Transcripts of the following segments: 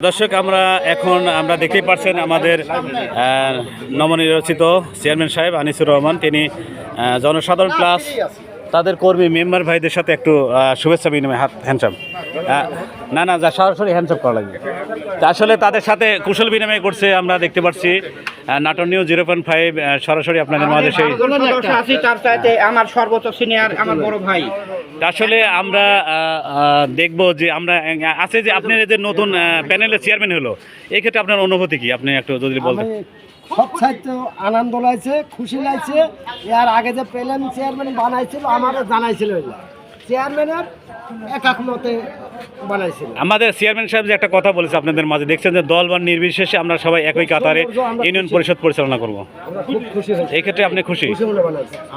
দর্শক আমরা দেখতেই পাচ্ছেন আমাদের নবনির্বাচিত চেয়ারম্যান সাহেব আনিসুর রহমান, তিনি জনসাধারণ প্লাস তাদের কর্মী মেম্বার ভাইদের সাথে একটু শুভেচ্ছা বিনিময় হ্যান্ডসাপ না যা সরাসরি হ্যান্ডসাপ করা লাগবে। তা আসলে তাদের সাথে কুশল বিনিময় করছে আমরা দেখতে পাচ্ছি। নাটোর নিউজ 0.5 সরাসরি আপনাদের মাঝে সেই তার সাথে আমার সর্বোচ্চ সিনিয়র আমার বড় ভাই। আসলে আমরা দেখব যে আমরা আছে যে আপনি যে নতুন প্যানেলের চেয়ারম্যান হলো, এই ক্ষেত্রে আপনার অনুভূতি কি, আপনি একটু যদি বলতেন। সব সাইতে আনন্দ লাগছে, খুশি লাগছে। এর আগে যে প্যানেল চেয়ারম্যান বানাইছিল আমারও জানাইছিল, চেয়ারম্যানের একাক মতে বানাইছিল। আমাদের চেয়ারম্যান সাহেব যে একটা কথা বলেছে আপনাদের মাঝে, দেখছেন যে দল বা নির্বিশেষে আমরা সবাই একই কাতারে ইউনিয়ন পরিষদ পরিচালনা করব। খুব খুশি, এই ক্ষেত্রে আপনি খুশি?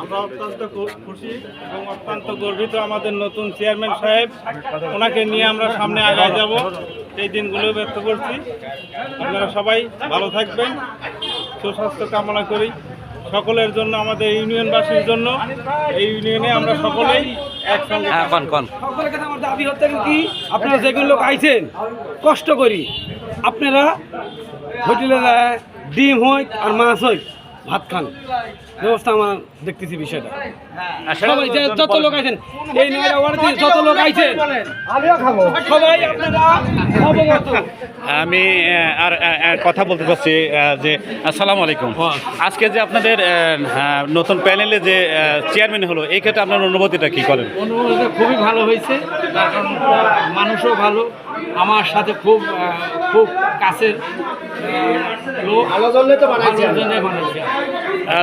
আমরা অত্যন্ত খুশি এবং অত্যন্ত গর্বিত। আমাদের নতুন চেয়ারম্যান সাহেব, ওনাকে নিয়ে আমরা সামনে আগায় যাব, এই দিনগুলো ব্যক্ত করছি। আপনারা সবাই ভালো থাকবেন, সুস্বাস্থ্য কামনা করি সকলের জন্য, আমাদের ইউনিয়নবাসীর জন্য। এই ইউনিয়নে আমরা সকলেই একসঙ্গে। সকলের কাছে আমার দাবি হচ্ছে কি, আপনারা যেগুলো লোক আইছেন কষ্ট করি, আপনারা হোটেলে ডিম হয় আর মাছ হয় ভাত খান, ব্যবস্থা আমার দেখতেছি বিষয়টা। সবাই যত লোক আইছেন, এই নয়টা ওয়ার্ডে যত লোক আইছেন সবাই আপনারা অবগত। আমি আর কথা বলতে চাচ্ছি যে আসসালামু আলাইকুম। আজকে যে আপনাদের নতুন প্যানেলে যে চেয়ারম্যান হলো, এই ক্ষেত্রে আপনার অনুভূতিটা কি করেন? অনুভূতিটা খুবই ভালো হয়েছে, কারণ মানুষও ভালো, আমার সাথে খুব খুব কাছের লোক।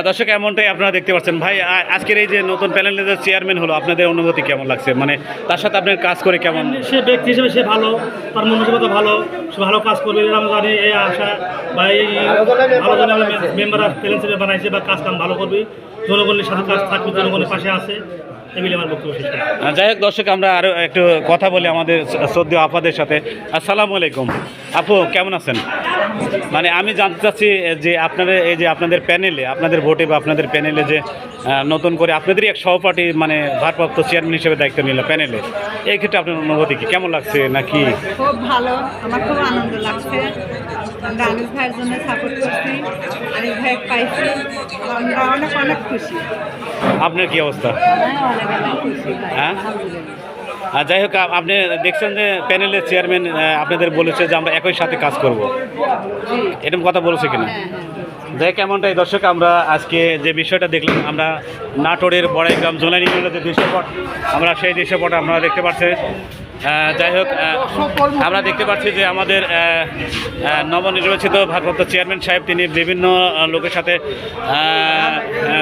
দর্শক, এমনটাই আপনারা দেখতে পাচ্ছেন। ভাই, আজকের এই যে নতুন প্যানেলের যে চেয়ারম্যান হলো, আপনাদের অনুভূতি কেমন লাগছে? মানে তার সাথে আপনার কাজ করে কেমন? সে ব্যক্তি হিসেবে সে ভালো, তার মানসিকতা ভালো, সে ভালো কাজ করবে আমরা জানি। এই আশা বা এই ভালো জন্য মেম্বার প্যানেল হিসেবে বানাইছে বা কাজ কাম ভালো করবে, জনগণের সাথে কাজ থাকবে, জনগণের পাশে আছে। যাই হোক দর্শক, আমরা আরও একটু কথা বলি আমাদের শ্রদ্ধেয় আপাদের সাথে। আসসালামু আলাইকুম আপু, কেমন আছেন? মানে আমি জানতে চাচ্ছি যে আপনারা এই যে আপনাদের প্যানেলে, আপনাদের ভোটে বা আপনাদের প্যানেলে যে নতুন করে আপনাদেরই এক সহপাঠী মানে ভারপ্রাপ্ত চেয়ারম্যান হিসেবে দায়িত্ব নিল প্যানেলে, এই ক্ষেত্রে আপনার অনুভূতি কি, কেমন লাগছে নাকি? খুব ভালো, আমার খুব আনন্দ লাগছে। আমরা আনিস ভাইয়ের জন্য সাপোর্ট করছি, আনিস ভাই পাইছি, আমরা অনেক খুশি। আপনার কি অবস্থা? হ্যাঁ, যাই হোক, আপনি দেখছেন যে প্যানেলের চেয়ারম্যান আপনাদের বলেছে যে আমরা একই সাথে কাজ করব, এরকম কথা বলেছে কিনা? যাই কেমনটাই দর্শক, আমরা আজকে যে বিষয়টা দেখলাম, আমরা নাটোরের বড়াইগ্রাম জোনালি ইউনিয়নের যে দৃশ্যপট, আমরা সেই দৃশ্যপট আপনারা দেখতে পাচ্ছেন। যাই হোক, আমরা দেখতে পাচ্ছি যে আমাদের নবনির্বাচিত ভারপ্রাপ্ত চেয়ারম্যান সাহেব, তিনি বিভিন্ন লোকের সাথে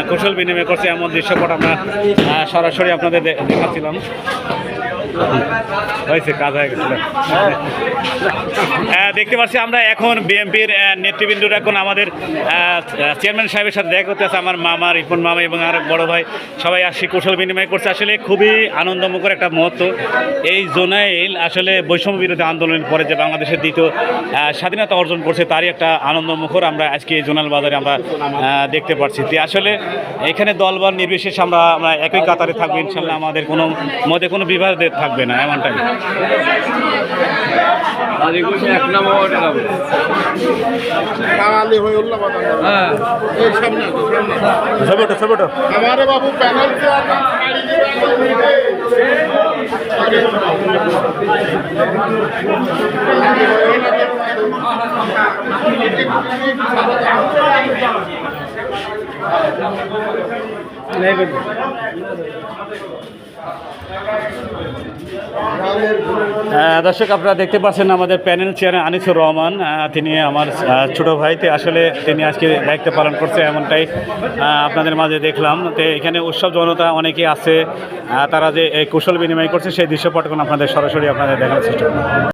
কুশল বিনিময় করছে, এমন দৃশ্যপট আমরা সরাসরি আপনাদের দেখাচ্ছিলাম। হয়েছে, কাজ হয়ে গেছিল। দেখতে পাচ্ছি আমরা এখন বিএনপির নেতৃবৃন্দরা এখন আমাদের চেয়ারম্যান সাহেবের সাথে দেখা করতে আছে। আমার মামা, রিপন মামা এবং আর বড় ভাই সবাই আসি কুশল বিনিময় করছে। আসলে খুবই আনন্দমুখর একটা মুহূর্ত। এই জোনাইল আসলে বৈষম্য বিরোধী আন্দোলনের পরে যে বাংলাদেশের দ্বিতীয় স্বাধীনতা অর্জন করছে, তারই একটা আনন্দমুখর আমরা আজকে এই জোনাল বাজারে আমরা দেখতে পাচ্ছি। আসলে এখানে দল বা নির্বিশেষ আমরা একই কাতারে থাকবো ইনশাল্লাহ, আমাদের কোনো মধ্যে কোনো বিভাগ থাকবে না, এমনটাই। দর্শক, আপনারা দেখতে পাচ্ছেন আমাদের প্যানেল চেয়ারম্যান আনিসুর রহমান, তিনি আমার ছোট ভাইতে, আসলে তিনি আজকে দায়িত্ব পালন করছে, এমনটাই আপনাদের মাঝে দেখলাম। তো এখানে উৎসব জনতা অনেকেই আছে, তারা যে কুশল বিনিময় করছে সেই দৃশ্যপটগুলো আপনাদের সরাসরি আপনাদের দেখার চেষ্টা করব।